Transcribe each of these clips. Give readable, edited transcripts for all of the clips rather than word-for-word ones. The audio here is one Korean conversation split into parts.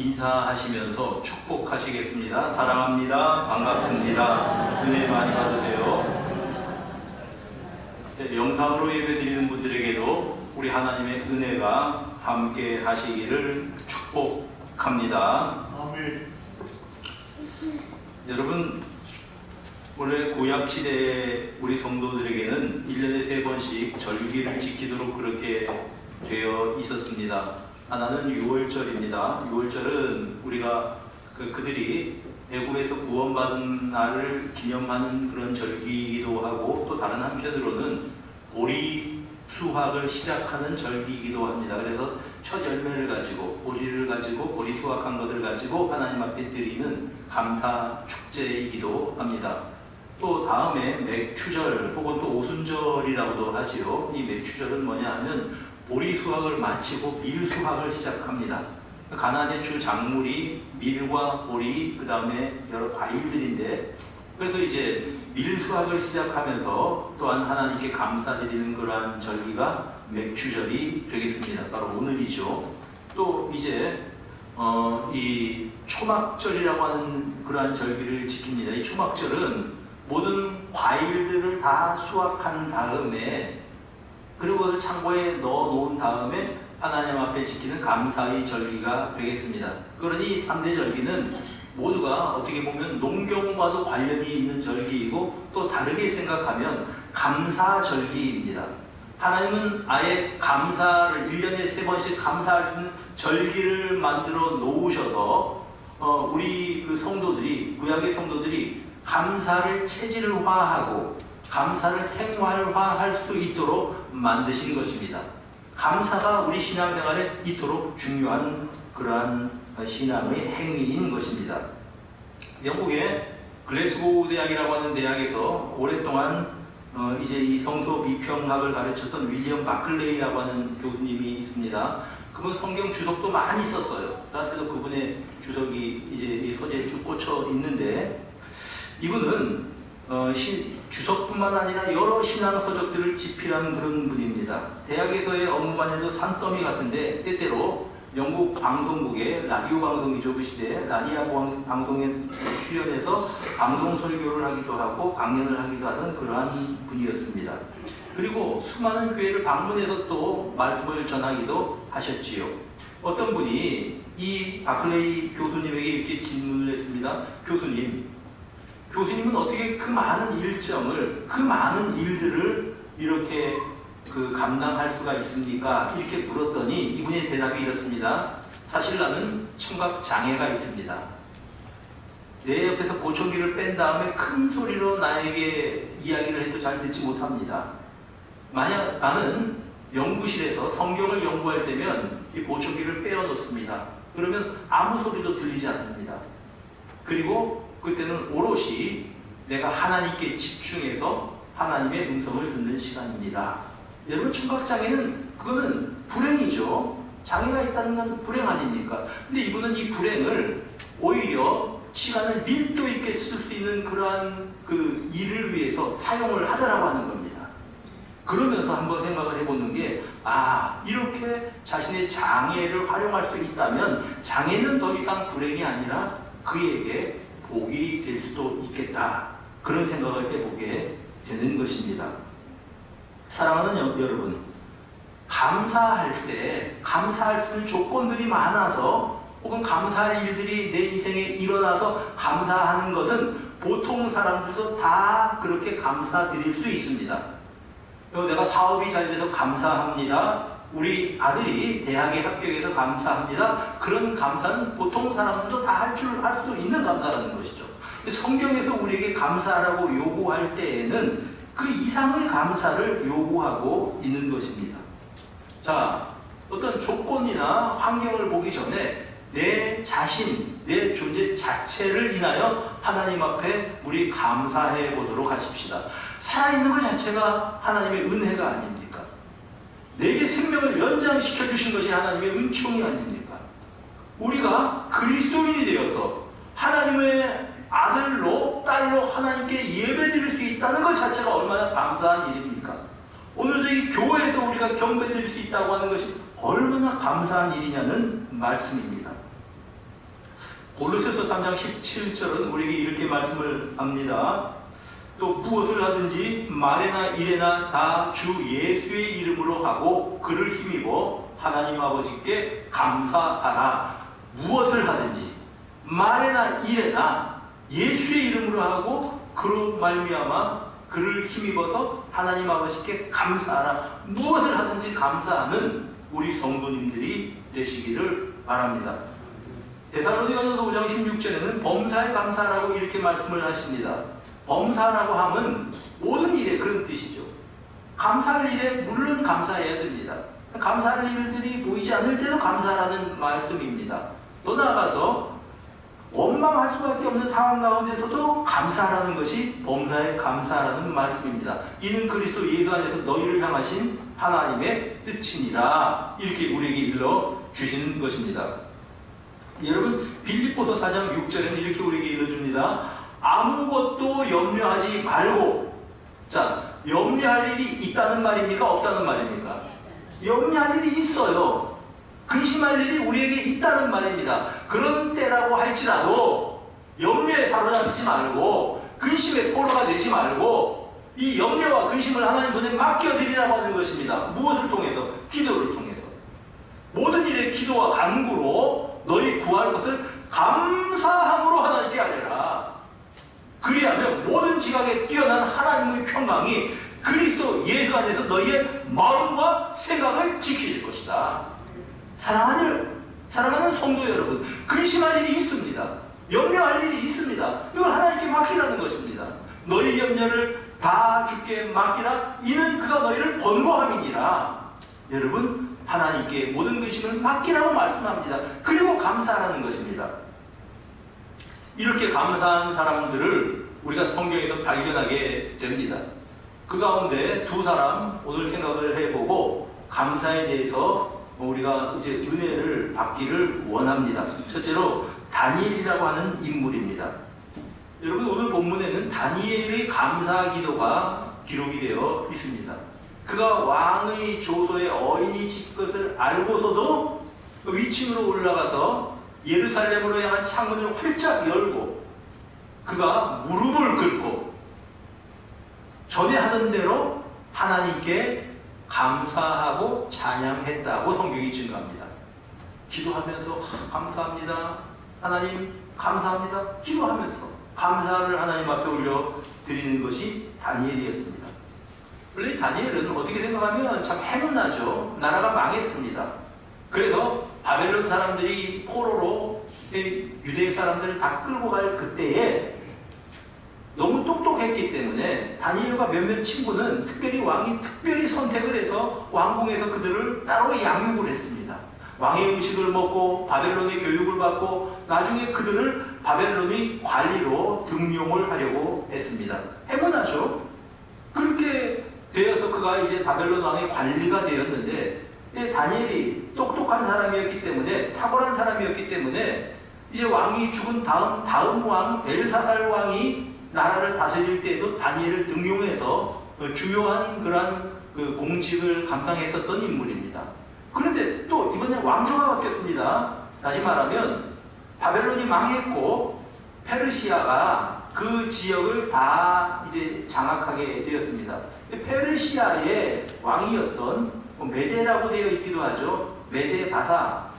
인사하시면서 축복하시겠습니다. 사랑합니다. 반갑습니다. 은혜 많이 받으세요. 네, 영상으로 예배드리는 분들에게도 우리 하나님의 은혜가 함께 하시기를 축복합니다. 아멘. 여러분, 원래 구약시대에 우리 성도들에게는 1년에 3번씩 절기를 지키도록 그렇게 되어 있었습니다. 하나는 6월절입니다. 6월절은 우리가 그들이 애굽에서 구원받은 날을 기념하는 그런 절기이기도 하고, 또 다른 한편으로는 보리 수확을 시작하는 절기이기도 합니다. 그래서 첫 열매를 가지고, 보리를 가지고, 보리 수확한 것을 가지고 하나님 앞에 드리는 감사 축제이기도 합니다. 또 다음에 맥추절 혹은 또 오순절이라고도 하지요. 이 맥추절은 뭐냐 하면 보리 수확을 마치고 밀 수확을 시작합니다. 가나안의 주 작물이 밀과 보리, 그 다음에 여러 과일들인데, 그래서 이제 밀 수확을 시작하면서 또한 하나님께 감사드리는 그러한 절기가 맥추절이 되겠습니다. 바로 오늘이죠. 또 이제 이 초막절이라고 하는 그러한 절기를 지킵니다. 이 초막절은 모든 과일들을 다 수확한 다음에, 그리고 그걸 창고에 넣어 놓은 다음에 하나님 앞에 지키는 감사의 절기가 되겠습니다. 그러니 3대 절기는 모두가 어떻게 보면 농경과도 관련이 있는 절기이고, 또 다르게 생각하면 감사 절기입니다. 하나님은 아예 감사를 1년에 3번씩 감사할 수 있는 절기를 만들어 놓으셔서 우리 그 성도들이, 구약의 성도들이 감사를 체질화하고 감사를 생활화할 수 있도록 만드신 것입니다. 감사가 우리 신앙생활에 있도록 중요한 그러한 신앙의 행위인 것입니다. 영국의 글래스고우 대학이라고 하는 대학에서 오랫동안 이제 이 성서 미평학을 가르쳤던 윌리엄 바클레이라고 하는 교수님이 있습니다. 그분 성경 주석도 많이 썼어요. 나한테도 그분의 주석이 이제 이 서재에 쭉 꽂혀 있는데, 이분은 주석뿐만 아니라 여러 신앙 서적들을 집필한 그런 분입니다. 대학에서의 업무만 해도 산더미 같은데, 때때로 영국 방송국의 라디오 방송이죠. 그 시대에 라디오 방송에 출연해서 방송 설교를 하기도 하고 강연을 하기도 하던 그러한 분이었습니다. 그리고 수많은 교회를 방문해서 또 말씀을 전하기도 하셨지요. 어떤 분이 이 바클레이 교수님에게 이렇게 질문을 했습니다. 교수님은 어떻게 그 많은 일정을, 그 많은 일들을 이렇게 감당할 수가 있습니까? 이렇게 물었더니 이분의 대답이 이렇습니다. 사실 나는 청각 장애가 있습니다. 내 옆에서 보청기를 뺀 다음에 큰 소리로 나에게 이야기를 해도 잘 듣지 못합니다. 만약 나는 연구실에서 성경을 연구할 때면 이 보청기를 빼어 놓습니다. 그러면 아무 소리도 들리지 않습니다. 그리고 그때는 오롯이 내가 하나님께 집중해서 하나님의 음성을 듣는 시간입니다. 여러분, 청각장애는 그거는 불행이죠. 장애가 있다는 건 불행 아닙니까? 근데 이분은 이 불행을 오히려 시간을 밀도 있게 쓸 수 있는 그러한 그 일을 위해서 사용을 하더라고 하는 겁니다. 그러면서 한번 생각을 해보는 게, 이렇게 자신의 장애를 활용할 수 있다면 장애는 더 이상 불행이 아니라 그에게 복이 될 수도 있겠다. 그런 생각을 해보게 되는 것입니다. 사랑하는 여러분, 감사할 수 있는 조건들이 많아서, 혹은 감사할 일들이 내 인생에 일어나서 감사하는 것은 보통 사람들도 다 그렇게 감사드릴 수 있습니다. 내가 사업이 잘 돼서 감사합니다. 우리 아들이 대학에 합격해서 감사합니다. 그런 감사는 보통 사람들도 다 할 수 있는 감사라는 것이죠. 성경에서 우리에게 감사하라고 요구할 때에는 그 이상의 감사를 요구하고 있는 것입니다. 자, 어떤 조건이나 환경을 보기 전에 내 자신, 내 존재 자체를 인하여 하나님 앞에 우리 감사해 보도록 하십시다. 살아있는 것 자체가 하나님의 은혜가 아닙니까? 내게 생명을 연장시켜 주신 것이 하나님의 은총이 아닙니까? 우리가 그리스도인이 되어서 하나님의 아들로, 딸로 하나님께 예배드릴 수 있다는 것 자체가 얼마나 감사한 일입니까? 오늘도 이 교회에서 우리가 경배드릴 수 있다고 하는 것이 얼마나 감사한 일이냐는 말씀입니다. 골로새서 3장 17절은 우리에게 이렇게 말씀을 합니다. 또 무엇을 하든지 말에나 일에나 다 주 예수의 이름으로 하고 그를 힘입어 하나님 아버지께 감사하라. 무엇을 하든지 말에나 일에나 예수의 이름으로 하고 그로 말미암아 그를 힘입어서 하나님 아버지께 감사하라. 무엇을 하든지 감사하는 우리 성도님들이 되시기를 바랍니다. 데살로니가전서 5장 16절에는 범사에 감사하라고 이렇게 말씀을 하십니다. 범사라고 하면 모든 일에 그런 뜻이죠. 감사할 일에 물론 감사해야 됩니다. 감사할 일들이 보이지 않을 때도 감사하라는 말씀입니다. 더 나아가서 원망할 수밖에 없는 상황 가운데서도 감사하라는 것이 범사에 감사하라는 말씀입니다. 이는 그리스도 예수 안에서 너희를 향하신 하나님의 뜻이니라. 이렇게 우리에게 일러주시는 것입니다. 여러분, 빌립보서 4장 6절에는 이렇게 우리에게 일러줍니다. 아무것도 염려하지 말고. 자, 염려할 일이 있다는 말입니까? 없다는 말입니까? 염려할 일이 있어요. 근심할 일이 우리에게 있다는 말입니다. 그런 때라고 할지라도 염려에 사로잡히지 말고 근심의 포로가 되지 말고 이 염려와 근심을 하나님 손에 맡겨드리라고 하는 것입니다. 무엇을 통해서? 기도를 통해서. 모든 일에 기도와 간구로 너희 구할 것을 감사함으로 하나님께 아뢰라. 그리하면 모든 지각에 뛰어난 하나님의 평강이 그리스도 예수 안에서 너희의 마음과 생각을 지킬 것이다. 사랑하는 성도 여러분, 근심할 일이 있습니다. 염려할 일이 있습니다. 이걸 하나님께 맡기라는 것입니다. 너희 염려를 다 주께 맡기라. 이는 그가 너희를 번거함이니라. 여러분, 하나님께 모든 근심을 맡기라고 말씀합니다. 그리고 감사하라는 것입니다. 이렇게 감사한 사람들을 우리가 성경에서 발견하게 됩니다. 그 가운데 두 사람 오늘 생각을 해보고 감사에 대해서 우리가 이제 은혜를 받기를 원합니다. 첫째로 다니엘이라고 하는 인물입니다. 여러분, 오늘 본문에는 다니엘의 감사 기도가 기록이 되어 있습니다. 그가 왕의 조소에 어인이 질 것을 알고서도 위층으로 올라가서 예루살렘으로 향한 창문을 활짝 열고 그가 무릎을 꿇고 전에 하던 대로 하나님께 감사하고 찬양했다고 성경이 증거합니다. 기도하면서 감사합니다. 하나님 감사합니다. 기도하면서 감사를 하나님 앞에 올려 드리는 것이 다니엘이었습니다. 원래 다니엘은 어떻게 생각하면 참 행운하죠. 나라가 망했습니다. 그래서 바벨론 사람들이 포로로 유대 사람들을 다 끌고 갈 그때에 너무 똑똑했기 때문에 다니엘과 몇몇 친구는 왕이 특별히 선택을 해서 왕궁에서 그들을 따로 양육을 했습니다. 왕의 음식을 먹고 바벨론의 교육을 받고 나중에 그들을 바벨론의 관리로 등용을 하려고 했습니다. 행운하죠. 그렇게 되어서 그가 이제 바벨론 왕의 관리가 되었는데 다니엘이 똑똑한 사람이었기 때문에 탁월한 사람이었기 때문에 이제 왕이 죽은 다음 왕 벨사살 왕이 나라를 다스릴 때에도 다니엘을 등용해서 주요한 그러한 그 공직을 감당했었던 인물입니다. 그런데 또 이번에 왕조가 바뀌었습니다. 다시 말하면 바벨론이 망했고 페르시아가 그 지역을 다 이제 장악하게 되었습니다. 페르시아의 왕이었던 메데라고 되어 있기도 하죠. 메데바사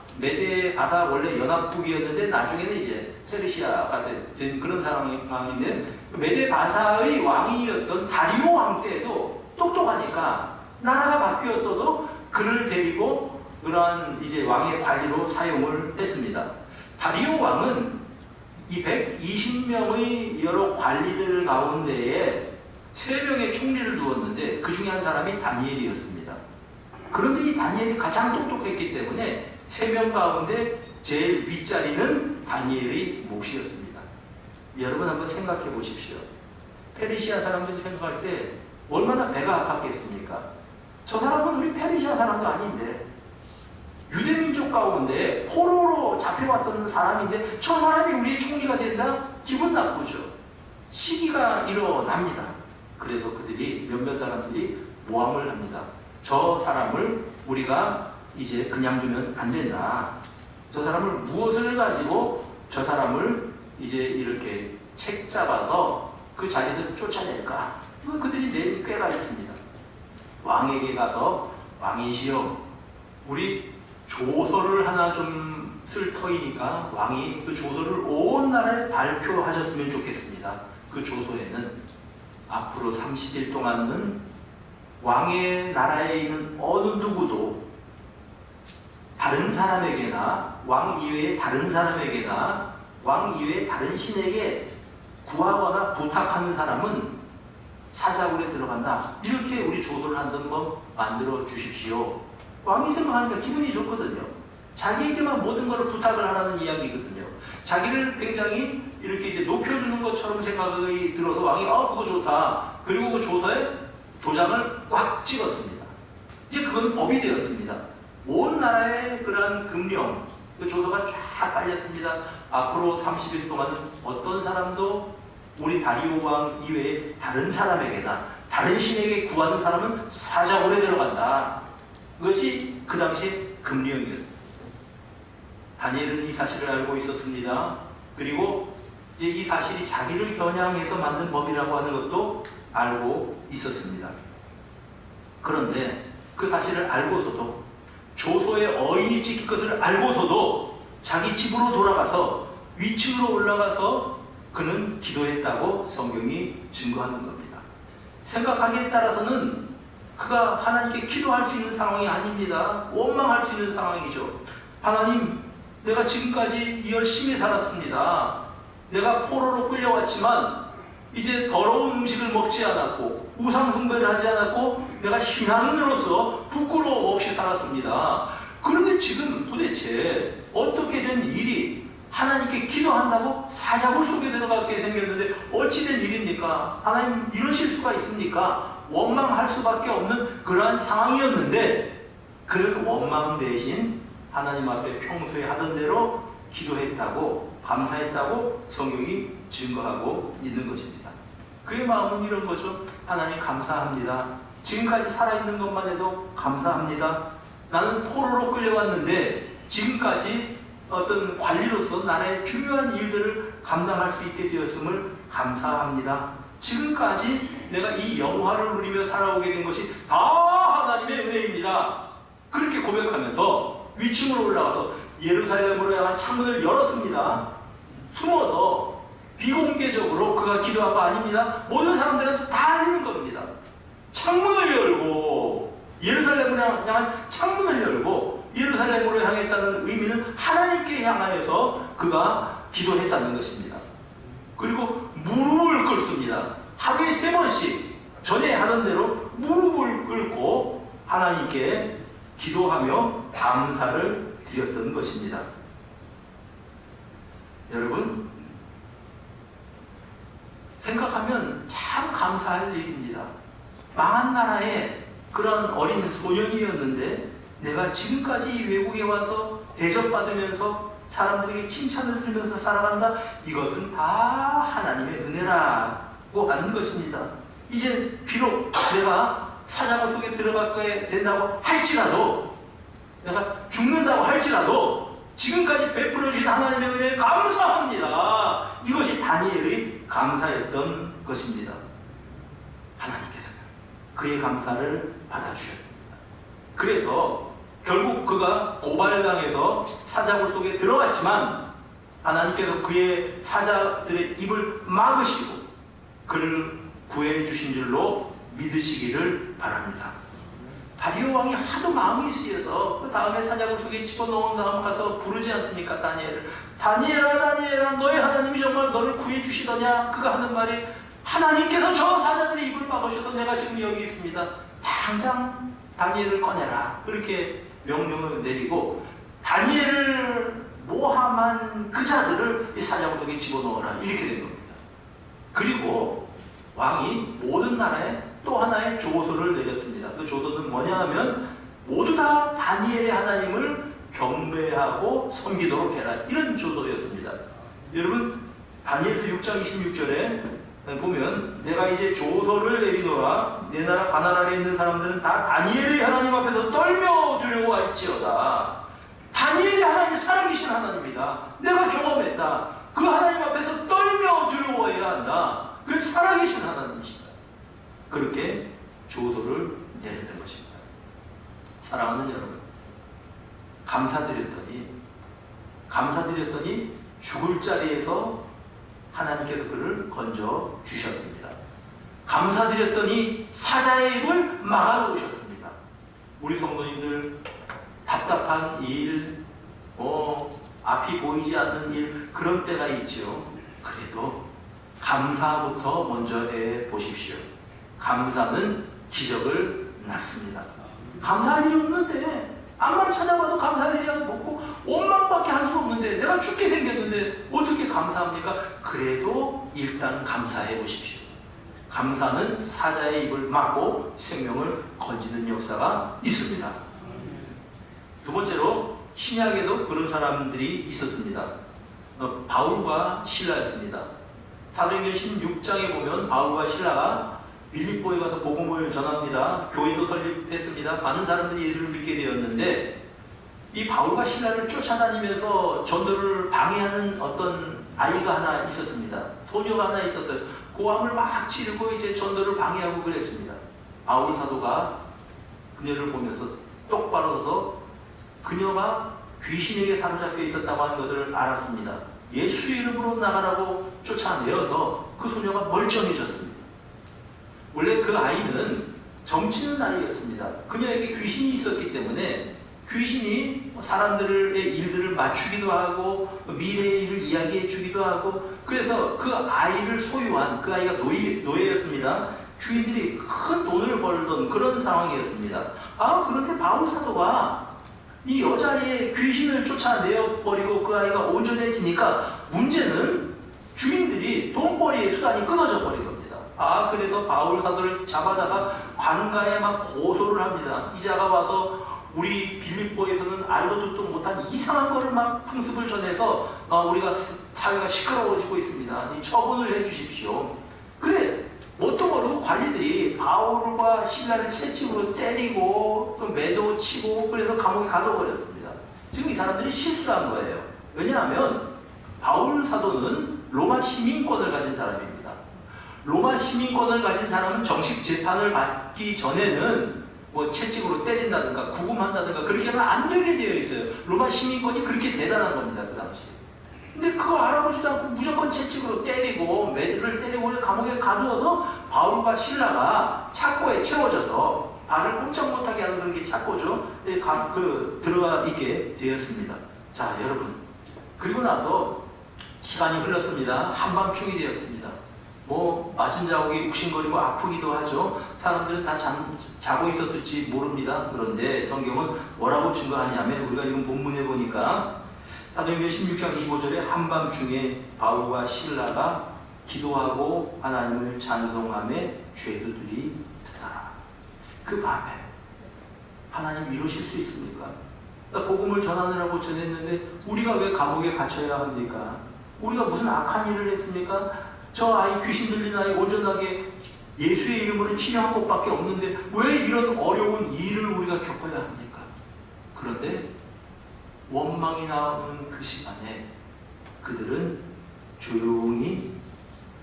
원래 연합국이었는데 나중에는 이제 페르시아가 된 그런 상황인데 메데바사의 왕이었던 다리오 왕 때도 똑똑하니까 나라가 바뀌었어도 그를 데리고 그러한 이제 왕의 관리로 사용을 했습니다. 다리오 왕은 이 120명의 여러 관리들 가운데에 3명의 총리를 두었는데 그 중에 한 사람이 다니엘이었습니다. 그런데 이 다니엘이 가장 똑똑했기 때문에 3명 가운데 제일 윗자리는 다니엘의 몫이었습니다. 여러분 한번 생각해 보십시오. 페르시아 사람들이 생각할 때 얼마나 배가 아팠겠습니까? 저 사람은 우리 페르시아 사람도 아닌데 유대민족 가운데 포로로 잡혀왔던 사람인데 저 사람이 우리의 총리가 된다? 기분 나쁘죠. 시기가 일어납니다. 그래서 그들이 몇몇 사람들이 모함을 합니다. 저 사람을 우리가 이제 그냥 두면 안 된다. 저 사람을 무엇을 가지고 저 사람을 이제 이렇게 책 잡아서 그 자리에서 쫓아낼까? 그들이 내린 꾀가 있습니다. 왕에게 가서 왕이시여, 우리 조서를 하나 좀 쓸 터이니까 왕이 그 조서를 온 나라에 발표하셨으면 좋겠습니다. 그 조서에는 앞으로 30일 동안은 왕의 나라에 있는 어느 누구도 다른 사람에게나 왕 이외의 다른 사람에게나 왕 이외의 다른 신에게 구하거나 부탁하는 사람은 사자굴에 들어간다. 이렇게 우리 조서를 한번 만들어 주십시오. 왕이 생각하니까 기분이 좋거든요. 자기에게만 모든 것을 부탁을 하라는 이야기거든요. 자기를 굉장히 이렇게 이제 높여주는 것처럼 생각이 들어서 왕이 그거 좋다. 그리고 그 조서에 도장을 꽉 찍었습니다. 이제 그건 법이 되었습니다. 온 나라의 그러한 금령, 그 조서가 쫙 깔렸습니다. 앞으로 30일 동안은 어떤 사람도 우리 다리오 왕 이외에 다른 사람에게나 다른 신에게 구하는 사람은 사자굴에 들어간다. 그것이 그 당시의 금령이었습니다. 다니엘은 이 사실을 알고 있었습니다. 그리고 이제 이 사실이 자기를 겨냥해서 만든 법이라고 하는 것도 알고 있었습니다. 그런데 그 사실을 알고서도, 조서에 어인이 찍힐 것을 알고서도 자기 집으로 돌아가서 위층으로 올라가서 그는 기도했다고 성경이 증거하는 겁니다. 생각하기에 따라서는 그가 하나님께 기도할 수 있는 상황이 아닙니다. 원망할 수 있는 상황이죠. 하나님, 내가 지금까지 열심히 살았습니다. 내가 포로로 끌려왔지만 이제 더러운 음식을 먹지 않았고 우상 숭배를 하지 않았고 내가 신앙인으로서 부끄러움 없이 살았습니다. 그런데 지금 도대체 어떻게 된 일이 하나님께 기도한다고 사자굴 속에 들어가게 생겼는데 어찌된 일입니까? 하나님, 이런 실수가 있습니까? 원망할 수밖에 없는 그러한 상황이었는데 그 원망 대신 하나님 앞에 평소에 하던 대로 기도했다고, 감사했다고 성경이 증거하고 있는 것입니다. 그의 마음은 이런 거죠. 하나님 감사합니다. 지금까지 살아있는 것만 해도 감사합니다. 나는 포로로 끌려왔는데 지금까지 어떤 관리로서 나라의 중요한 일들을 감당할 수 있게 되었음을 감사합니다. 지금까지 내가 이 영화를 누리며 살아오게 된 것이 다 하나님의 은혜입니다. 그렇게 고백하면서 위층으로 올라가서 예루살렘으로 향한 창문을 열었습니다. 숨어서 비공개적으로 그가 기도한 거 아닙니다. 모든 사람들한테 다 알리는 겁니다. 창문을 열고, 예루살렘으로 향한 창문을 열고 예루살렘으로 향했다는 의미는 하나님께 향하여서 그가 기도했다는 것입니다. 그리고 무릎을 꿇습니다. 하루에 3번씩 전에 하던 대로 무릎을 꿇고 하나님께 기도하며 감사를 드렸던 것입니다. 여러분, 생각하면 참 감사할 일입니다. 망한 나라에 그런 어린 소년이었는데 내가 지금까지 외국에 와서 대접받으면서 사람들에게 칭찬을 들으면서 살아간다. 이것은 다 하나님의 은혜라고 하는 것입니다. 이제 비록 내가 사자굴 속에 들어가게 된다고 할지라도, 내가 죽는다고 할지라도 지금까지 베풀어 주신 하나님의 은혜에 감사합니다. 이것이 다니엘의 감사였던 것입니다. 하나님께서는 그의 감사를 받아주셨습니다. 그래서 결국 그가 고발당해서 사자굴 속에 들어갔지만 하나님께서 그의 사자들의 입을 막으시고 그를 구해 주신 줄로 믿으시기를 바랍니다. 다리오 왕이 하도 마음이 쓰여서 그 다음에 사자굴 속에 집어넣은 다음 가서 부르지 않습니까? 다니엘을. 다니엘아, 다니엘아, 너의 하나님이 정말 너를 구해 주시더냐? 그가 하는 말이, 하나님께서 저 사자들의 입을 막으셔서 내가 지금 여기 있습니다. 당장 다니엘을 꺼내라. 그렇게 명령을 내리고 다니엘을 모함한 그 자들을 이 사자굴 속에 집어넣어라. 이렇게 된 겁니다. 그리고 왕이 모든 나라에 또 하나의 조서를 내렸습니다. 그 조서는 뭐냐 하면 모두 다 다니엘의 하나님을 경배하고 섬기도록 해라. 이런 조서였습니다. 여러분, 다니엘서 6장 26절에 보면 내가 이제 조서를 내리노라. 내 나라 가나안 아래에 있는 사람들은 다 다니엘의 하나님 앞에서 떨며 두려워할지어다. 다니엘이 하나님 살아계신 하나님이다. 내가 경험했다. 그 하나님 앞에서 떨며 두려워해야 한다. 그 살아계신 하나님이시다. 그렇게 조소를 내렸던 것입니다. 사랑하는 여러분, 감사드렸더니 죽을 자리에서 하나님께서 그를 건져 주셨습니다. 감사드렸더니 사자의 입을 막아놓으셨습니다. 우리 성도님들 답답한 일, 앞이 보이지 않는 일, 그런 때가 있죠. 그래도 감사부터 먼저 해 보십시오. 감사는 기적을 낳습니다. 감사할 일이 없는데, 암만 찾아봐도 감사할 일이 없고, 원망밖에 할 수 없는데, 내가 죽게 생겼는데 어떻게 감사합니까? 그래도 일단 감사해 보십시오. 감사는 사자의 입을 막고 생명을 건지는 역사가 있습니다. 두 번째로 신약에도 그런 사람들이 있었습니다. 바울과 실라였습니다. 사도행전 16장에 보면 바울과 실라가 빌립보에 가서 복음을 전합니다. 교회도 설립했습니다. 많은 사람들이 예수를 믿게 되었는데, 이 바울과 실라를 쫓아다니면서 전도를 방해하는 어떤 아이가 하나 있었습니다. 소녀가 하나 있었어요. 고함을 막 지르고 이제 전도를 방해하고 그랬습니다. 바울 사도가 그녀를 보면서 똑바로 서서 그녀가 귀신에게 사로잡혀 있었다고 하는 것을 알았습니다. 예수의 이름으로 나가라고 쫓아내어서 그 소녀가 멀쩡해졌습니다. 원래 그 아이는 점치는 아이였습니다. 그녀에게 귀신이 있었기 때문에 귀신이 사람들의 일들을 맞추기도 하고 미래의 일을 이야기해 주기도 하고, 그래서 그 아이를 소유한, 그 아이가 노예였습니다. 주인들이 큰 돈을 벌던 그런 상황이었습니다. 그런데 바울 사도가 이 여자의 귀신을 쫓아내어버리고 그 아이가 온전해지니까 문제는 주인들이 돈벌이의 수단이 끊어져 버린 겁니다. 그래서 바울 사도를 잡아다가 관가에 막 고소를 합니다. 이자가 와서 우리 빌립보에서는 알도 듣도 못한 이상한 거를 막 풍습을 전해서 우리가 사회가 시끄러워지고 있습니다. 이 처분을 해 주십시오. 그래, 뭣도 모르고 관리들이 바울과 실라를 채찍으로 때리고 또 매도 치고, 그래서 감옥에 가둬버렸습니다. 지금 이 사람들이 실수한 거예요. 왜냐하면 바울 사도는 로마 시민권을 가진 사람입니다. 로마 시민권을 가진 사람은 정식 재판을 받기 전에는 채찍으로 때린다든가 구금한다든가 그렇게 하면 안 되게 되어 있어요. 로마 시민권이 그렇게 대단한 겁니다, 그 당시. 근데 그거 알아보지도 않고 무조건 채찍으로 때리고 매듭을 때리고 감옥에 가두어서 바울과 실라가 착고에 채워져서 발을 꼼짝 못하게 하는 그런 게 착고죠. 들어가 있게 되었습니다. 자, 여러분, 그리고 나서 시간이 흘렀습니다. 한밤중이 되었습니다. 맞은 자국이 욱신거리고 아프기도 하죠. 사람들은 다 자고 있었을지 모릅니다. 그런데 성경은 뭐라고 증거하냐면, 우리가 지금 본문에 보니까 사도행전 16장 25절에 한밤중에 바울과 실라가 기도하고 하나님을 찬송하며 죄수들이 듣더라. 그 밤에 하나님 이러실 수 있습니까? 복음을 전하느라고 전했는데 우리가 왜 감옥에 갇혀야 합니까? 우리가 무슨 악한 일을 했습니까? 저 아이 귀신 들린 아이 온전하게 예수의 이름으로 치료한 것밖에 없는데 왜 이런 어려운 일을 우리가 겪어야 합니까? 그런데 원망이 나오는 그 시간에 그들은 조용히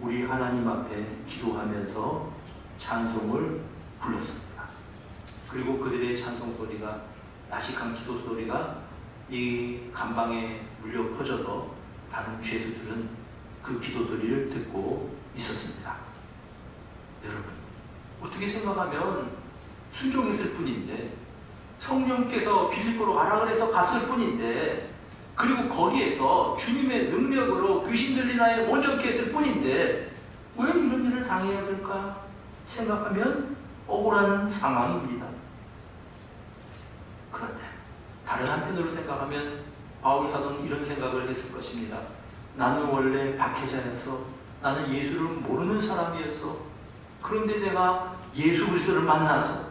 우리 하나님 앞에 기도하면서 찬송을 불렀습니다. 그리고 그들의 찬송 소리가, 나식한 기도 소리가 이 감방에 울려 퍼져서 다른 죄수들은 그 기도 소리를 듣고 있었습니다. 여러분, 어떻게 생각하면 순종했을 뿐인데, 성령께서 빌립보로 가라 그래서 갔을 뿐인데, 그리고 거기에서 주님의 능력으로 귀신 들린 아이 온전케 했을 뿐인데 왜 이런 일을 당해야 될까 생각하면 억울한 상황입니다. 그런데 다른 한편으로 생각하면 바울 사도는 이런 생각을 했을 것입니다. 나는 원래 박해자였어. 나는 예수를 모르는 사람이었어. 그런데 내가 예수 그리스도를 만나서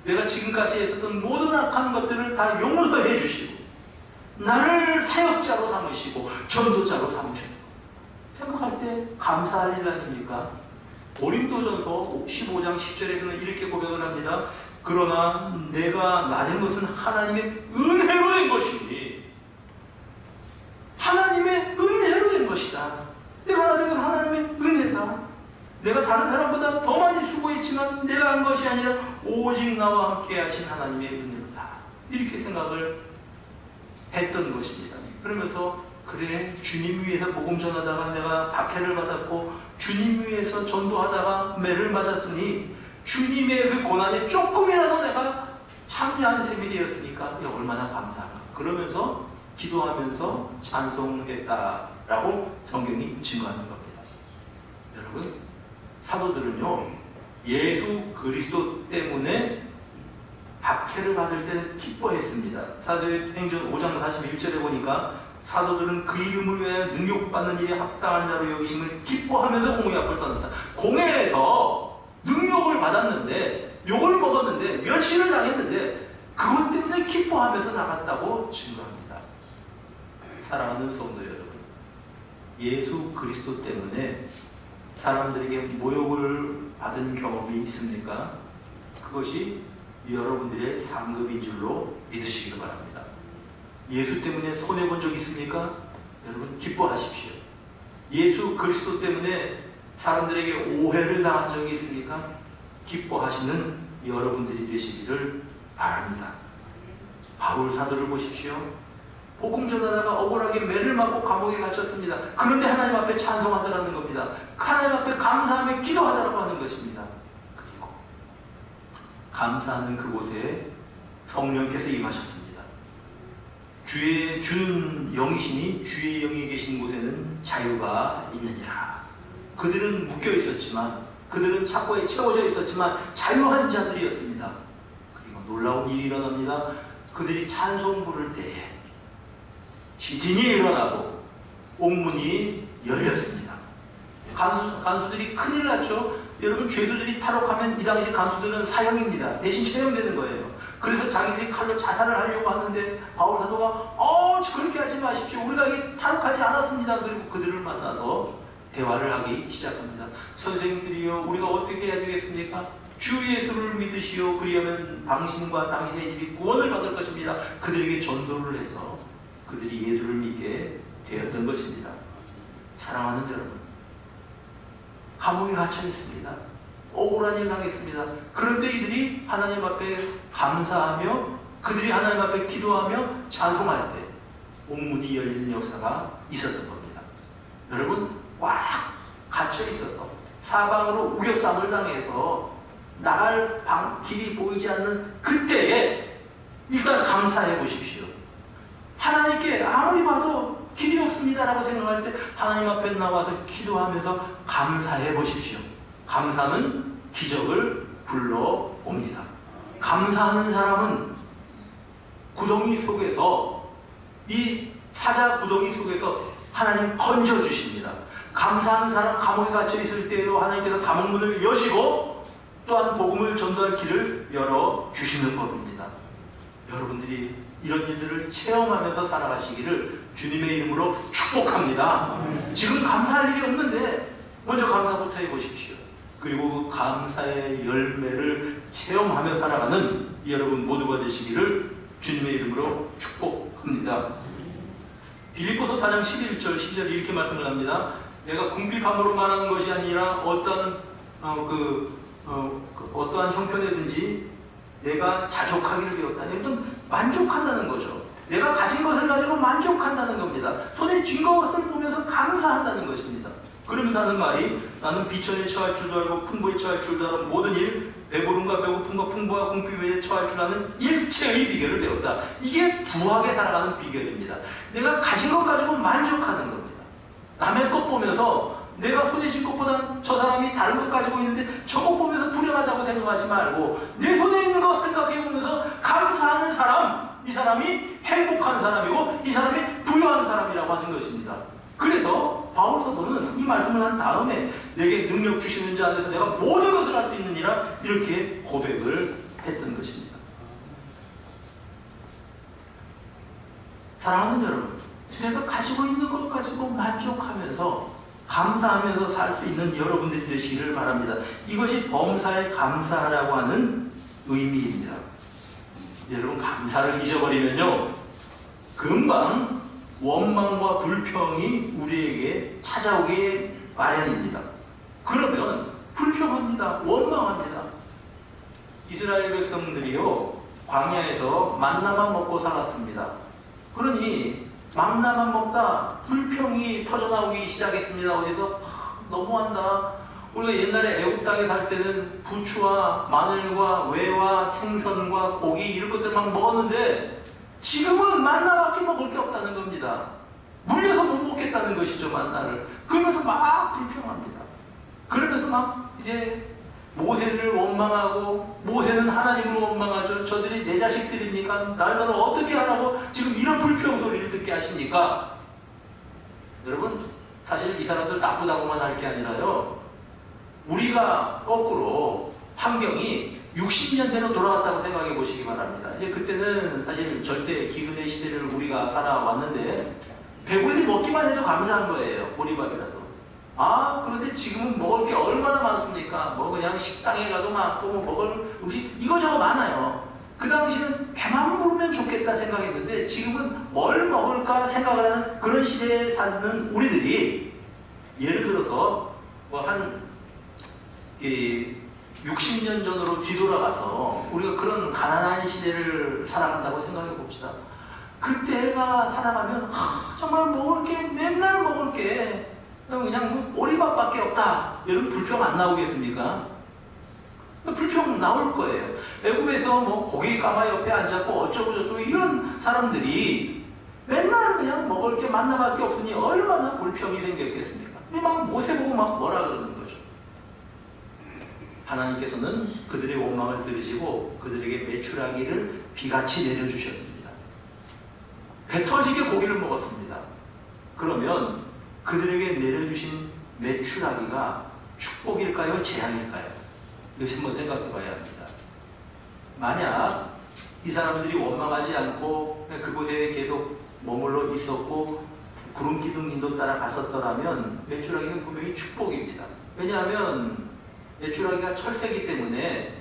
내가 지금까지 했었던 모든 악한 것들을 다 용서해 주시고 나를 사역자로 삼으시고 전도자로 삼으시고, 생각할 때 감사할 일 아닙니까? 고린도전서 15장 10절에 그는 이렇게 고백을 합니다. 그러나 내가 나된 것은 하나님의 은혜로 된 것이니, 하나님의 은혜로 된 것이다. 내가 나된 것은 하나님의 은혜다. 내가 다른 사람보다 더 많이 수고했지만 내가 한 것이 아니라 오직 나와 함께 하신 하나님의 은혜로다. 이렇게 생각을 했던 것입니다. 그러면서 그래, 주님 위해서 복음 전하다가 내가 박해를 받았고 주님 위해서 전도하다가 매를 맞았으니 주님의 그 고난에 조금이라도 내가 참여한 셈이 되었으니까 얼마나 감사한가. 그러면서 기도하면서 찬송했다라고 성경이 증거하는 겁니다. 여러분, 사도들은요, 예수 그리스도 때문에 박해를 받을 때 기뻐했습니다. 사도행전 5장 41절에 보니까 사도들은 그 이름을 위하여 능력받는 일에 합당한 자로 여기심을 기뻐하면서 공회 앞을 떠났다. 공회에서 능력을 받았는데, 욕을 먹었는데, 멸시를 당했는데 그것 때문에 기뻐하면서 나갔다고 증거합니다. 사랑하는 성도 여러분, 예수 그리스도 때문에 사람들에게 모욕을 받은 경험이 있습니까? 그것이 여러분들의 상급인 줄로 믿으시기 바랍니다. 예수 때문에 손해본 적 있습니까? 여러분, 기뻐하십시오. 예수 그리스도 때문에 사람들에게 오해를 당한 적이 있습니까? 기뻐하시는 여러분들이 되시기를 바랍니다. 바울 사도를 보십시오. 복음 전하다가 억울하게 매를 맞고 감옥에 갇혔습니다. 그런데 하나님 앞에 찬송하더라는 겁니다. 하나님 앞에 감사하며 기도하더라고 하는 것입니다. 그리고 감사하는 그곳에 성령께서 임하셨습니다. 주의 주는 영이시니 주의 영이 계신 곳에는 자유가 있느니라. 그들은 묶여 있었지만, 그들은 착고에 채워져 있었지만 자유한 자들이었습니다. 그리고 놀라운 일이 일어납니다. 그들이 찬송 부를 때에 지진이 일어나고 옥문이 열렸습니다. 간수들이 큰일 났죠. 여러분, 죄수들이 탈옥하면 이 당시 간수들은 사형입니다. 대신 처형되는 거예요. 그래서 자기들이 칼로 자살을 하려고 하는데 바울 사도가 그렇게 하지 마십시오. 우리가 이 탈옥하지 않았습니다. 그리고 그들을 만나서 대화를 하기 시작합니다. 선생님들이요, 우리가 어떻게 해야 되겠습니까? 주 예수를 믿으시오. 그리하면 당신과 당신의 집이 구원을 받을 것입니다. 그들에게 전도를 해서 그들이 예수를 믿게 되었던 것입니다. 사랑하는 여러분, 감옥에 갇혀 있습니다. 억울한 일 당했습니다. 그런데 이들이 하나님 앞에 감사하며, 그들이 하나님 앞에 기도하며 찬송할 때 옥문이 열리는 역사가 있었던 겁니다. 여러분, 꽉 갇혀 있어서 사방으로 우겨쌈을 당해서 나갈 길이 보이지 않는 그때에 일단 감사해 보십시오. 하나님께 아무리 봐도 길이 없습니다라고 생각할 때 하나님 앞에 나와서 기도하면서 감사해 보십시오. 감사는 기적을 불러옵니다. 감사하는 사람은 구덩이 속에서, 이 사자 구덩이 속에서 하나님 건져주십니다. 감사하는 사람, 감옥에 갇혀 있을 때에도 하나님께서 감옥문을 여시고 또한 복음을 전도할 길을 열어주시는 법입니다. 여러분들이 이런 일들을 체험하면서 살아가시기를 주님의 이름으로 축복합니다. 지금 감사할 일이 없는데 먼저 감사부터 해보십시오. 그리고 감사의 열매를 체험하며 살아가는 여러분 모두가 되시기를 주님의 이름으로 축복합니다. 빌립보서 4장 11절 12절 이렇게 말씀을 합니다. 내가 궁핍함으로 말하는 것이 아니라 어떠한 형편이든지 내가 자족하기를 배웠다. 여러분, 만족한다는 거죠. 내가 가진 것을 가지고 만족한다는 겁니다. 손에 쥔 것을 보면서 감사한다는 것입니다. 그러면서 하는 말이, 나는 비천에 처할 줄도 알고 풍부에 처할 줄도 알고 모든 일, 배부름과 배고픔과 풍부와 궁핍에 처할 줄 아는 일체의 비결을 배웠다. 이게 부하게 살아가는 비결입니다. 내가 가진 것 가지고 만족하는 겁니다. 남의 것 보면서 내가 손에 쥔 것보다 저 사람이 다른 것 가지고 있는데 저것 보면서 불행하다고 생각하지 말고 내 손에 있는 거 생각해 보면서 감사하는 사람, 이 사람이 행복한 사람이고 이 사람이 부유한 사람이라고 하는 것입니다. 그래서 바울 사도는 이 말씀을 한 다음에 내게 능력 주시는 자 안에서 내가 모든 것을 할 수 있느니라 이렇게 고백을 했던 것입니다. 사랑하는 여러분, 내가 가지고 있는 것 가지고 만족하면서 감사하면서 살 수 있는 여러분들이 되시기를 바랍니다. 이것이 범사에 감사하라고 하는 의미입니다. 여러분, 감사를 잊어버리면요, 금방 원망과 불평이 우리에게 찾아오게 마련입니다. 그러면 불평합니다. 원망합니다. 이스라엘 백성들이요, 광야에서 만나만 먹고 살았습니다. 그러니 만나만 먹다 불평이 터져나오기 시작했습니다. 어디서 너무한다. 우리가 옛날에 애굽 땅에 살 때는 부추와 마늘과 외와 생선과 고기 이런 것들 막 먹었는데 지금은 만나밖에 먹을 게 없다는 겁니다. 물려서 못 먹겠다는 것이죠, 만나를. 그러면서 막 불평합니다. 그러면서 막 이제 모세를 원망하고, 모세는 하나님을 원망하죠. 저들이 내 자식들입니까? 나를 어떻게 하라고 지금 이런 불평 소리를 듣게 하십니까? 여러분, 사실 이 사람들 나쁘다고만 할 게 아니라요, 우리가 거꾸로 환경이 60년대로 돌아갔다고 생각해 보시기 바랍니다. 이제 그때는 사실 절대 기근의 시대를 우리가 살아왔는데 배불리 먹기만 해도 감사한 거예요. 보리밥이라도. 그런데 지금은 먹을 게 얼마나 많습니까? 뭐 그냥 식당에 가도 많고, 뭐 먹을 음식 이거저거 많아요. 그 당시는 배만 부르면 좋겠다 생각했는데 지금은 뭘 먹을까 생각을 하는 그런 시대에 사는 우리들이, 예를 들어서 한 60년 전으로 뒤돌아가서 우리가 그런 가난한 시대를 살아간다고 생각해 봅시다. 그때가 살아가면 정말 먹을 게, 맨날 먹을 게 그냥 뭐 보리밥밖에 없다. 여러분, 불평 안 나오겠습니까? 불평 나올 거예요. 애굽에서 뭐 고기 가마 옆에 앉았고 어쩌고 저쩌고 이런 사람들이 맨날 그냥 먹을 게 만나밖에 없으니 얼마나 불평이 생겼겠습니까? 막 모세 보고 막 뭐라 그러는 거죠. 하나님께서는 그들의 원망을 들으시고 그들에게 메추라기를 비같이 내려주셨습니다. 배 터지게 고기를 먹었습니다. 그러면 그들에게 내려주신 메추라기가 축복일까요? 재앙일까요? 이것을 한번 생각해 봐야 합니다. 만약 이 사람들이 원망하지 않고 그곳에 계속 머물러 있었고 구름 기둥 인도 따라 갔었더라면 메추라기는 분명히 축복입니다. 왜냐하면 메추라기가 철새이기 때문에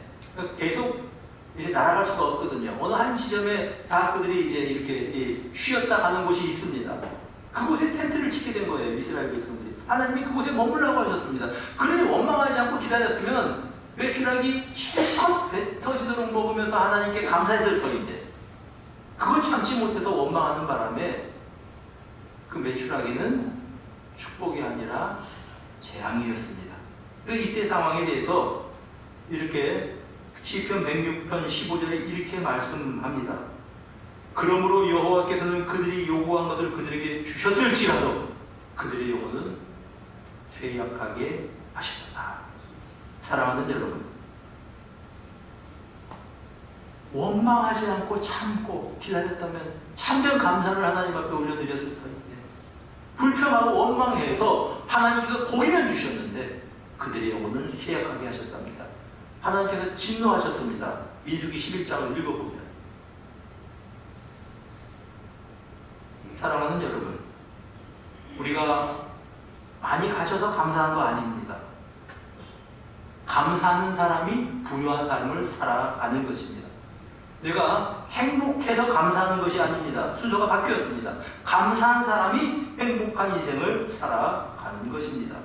계속 이렇게 날아갈 수가 없거든요. 어느 한 지점에 다 그들이 이제 이렇게 쉬었다 가는 곳이 있습니다. 그곳에 텐트를 치게 된 거예요, 이스라엘 백성들이. 하나님이 그곳에 머물라고 하셨습니다. 그러니 원망하지 않고 기다렸으면 메추라기 힘껏 배 터지도록 먹으면서 하나님께 감사했을 터인데, 그걸 참지 못해서 원망하는 바람에 그 메추라기는 축복이 아니라 재앙이었습니다. 그래서 이때 상황에 대해서 이렇게 시편 106편 15절에 이렇게 말씀합니다. 그러므로 여호와께서는 그들이 요구한 것을 그들에게 주셨을지라도 그들의 영혼은 쇠약하게 하셨다. 사랑하는 여러분, 원망하지 않고 참고 기다렸다면 참된 감사를 하나님 앞에 올려드렸을 터인데, 불평하고 원망해서 하나님께서 고기는 주셨는데 그들의 영혼을 쇠약하게 하셨답니다. 하나님께서 진노하셨습니다. 민수기 11장을 읽어보면. 사랑하는 여러분, 우리가 많이 가져서 감사한 거 아닙니다. 감사하는 사람이 부유한 삶을 살아가는 것입니다. 내가 행복해서 감사하는 것이 아닙니다. 순서가 바뀌었습니다. 감사한 사람이 행복한 인생을 살아가는 것입니다.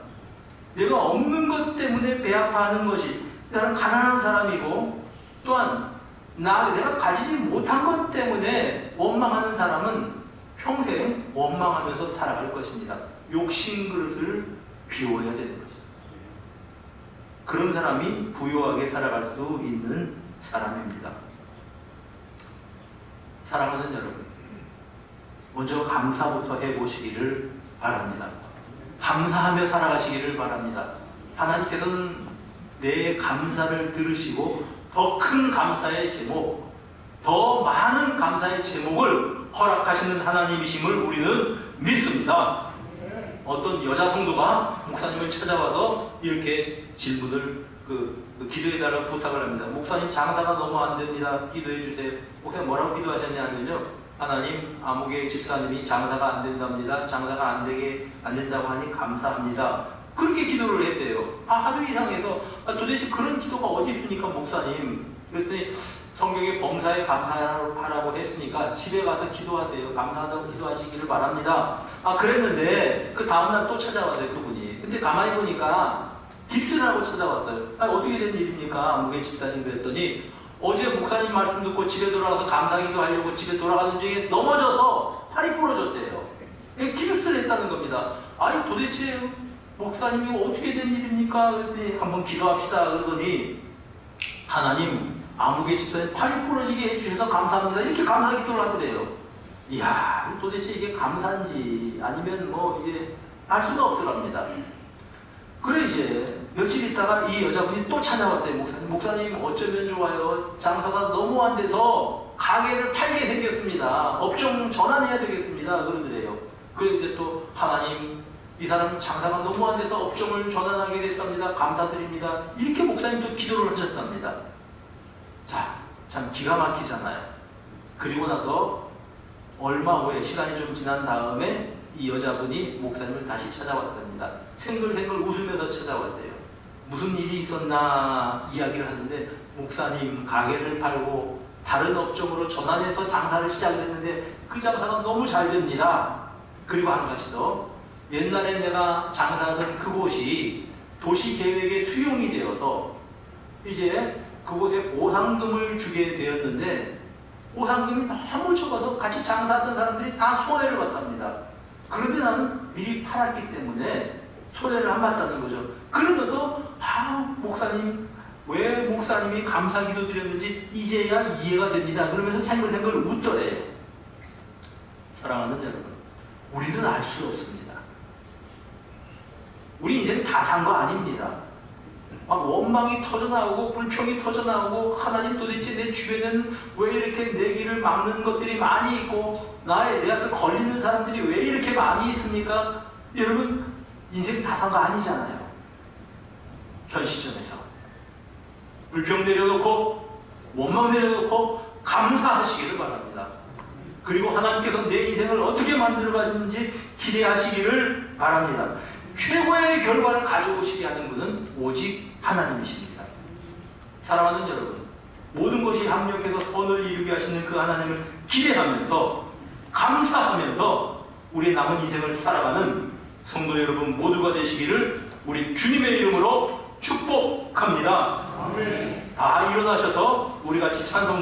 내가 없는 것 때문에 배 아파하는 것이, 나는 가난한 사람이고, 또한 내가 가지지 못한 것 때문에 원망하는 사람은 평생 원망하면서 살아갈 것입니다. 욕심 그릇을 비워야 되는 거죠. 그런 사람이 부유하게 살아갈 수 있는 사람입니다. 사랑하는 여러분, 먼저 감사부터 해보시기를 바랍니다. 감사하며 살아가시기를 바랍니다. 하나님께서는 내 감사를 들으시고 더 큰 감사의 제목, 더 많은 감사의 제목을 허락하시는 하나님이심을 우리는 믿습니다. 어떤 여자 성도가 목사님을 찾아와서 이렇게 질문을 기도해달라고 부탁을 합니다. 목사님, 장사가 너무 안 됩니다. 기도해 주세요. 목사님 뭐라고 기도하셨냐면요, 하나님, 아무개 집사님이 장사가 안 된답니다. 장사가 안 된다고 하니 감사합니다. 그렇게 기도를 했대요. 하도 이상해서 도대체 그런 기도가 어디 있습니까, 목사님? 그랬더니 성경에 범사에 감사하라고 했으니까 집에 가서 기도하세요. 감사하다고 기도하시기를 바랍니다. 아, 그랬는데 그 다음날 또 찾아왔어요, 그분이. 근데 가만히 보니까 깁스를 하고 찾아왔어요. 아, 어떻게 된 일입니까? 목회 집사님. 그랬더니 어제 목사님 말씀 듣고 집에 돌아가서 감사기도 하려고 집에 돌아가는 중에 넘어져서 팔이 부러졌대요. 깁스를 했다는 겁니다. 아니, 도대체 목사님 이거 어떻게 된 일입니까? 그랬더니 한번 기도합시다. 그러더니 하나님, 아무개 집사님 팔이 부러지게 해주셔서 감사합니다. 이렇게 감사 기도를 하더래요. 이야, 도대체 이게 감사인지 아니면 뭐 이제 알 수가 없더랍니다. 그래 이제 며칠 있다가 이 여자분이 또 찾아왔대요. 목사님 어쩌면 좋아요. 장사가 너무 안 돼서 가게를 팔게 생겼습니다. 업종 전환해야 되겠습니다. 그러더래요. 그런데 또 하나님, 이 사람 장사가 너무 안 돼서 업종을 전환하게 됐답니다. 감사드립니다. 이렇게 목사님도 기도를 하셨답니다. 자, 참 기가 막히잖아요. 그리고 나서 얼마 후에 시간이 좀 지난 다음에 이 여자분이 목사님을 다시 찾아왔답니다. 생글생글 웃으면서 찾아왔대요. 무슨 일이 있었나 이야기를 하는데, 목사님 가게를 팔고 다른 업종으로 전환해서 장사를 시작했는데 그 장사가 너무 잘 됩니다. 그리고 한 가지 더, 옛날에 내가 장사하던 그곳이 도시계획의 수용이 되어서 이제 그곳에 보상금을 주게 되었는데 보상금이 너무 적어서 같이 장사하던 사람들이 다 손해를 봤답니다. 그런데 나는 미리 팔았기 때문에 손해를 안 봤다는 거죠. 그러면서 목사님, 왜 목사님이 감사기도 드렸는지 이제야 이해가 됩니다. 그러면서 생글생글 웃더래요. 사랑하는 여러분, 우리는 알 수 없습니다. 우리 인생 다 산 거 아닙니다. 막 원망이 터져나오고 불평이 터져나오고, 하나님 도대체 내 주변에는 왜 이렇게 내 길을 막는 것들이 많이 있고 내 앞에 걸리는 사람들이 왜 이렇게 많이 있습니까? 여러분, 인생 다 산 거 아니잖아요. 현 시점에서 불평 내려놓고 원망 내려놓고 감사하시기를 바랍니다. 그리고 하나님께서 내 인생을 어떻게 만들어 가시는지 기대하시기를 바랍니다. 최고의 결과를 가져오시게 하는 분은 오직 하나님이십니다. 사랑하는 여러분, 모든 것이 합력해서 선을 이루게 하시는 그 하나님을 기대하면서 감사하면서 우리의 남은 인생을 살아가는 성도 여러분 모두가 되시기를 우리 주님의 이름으로 축복합니다. 아멘. 다 일어나셔서 우리 같이 찬송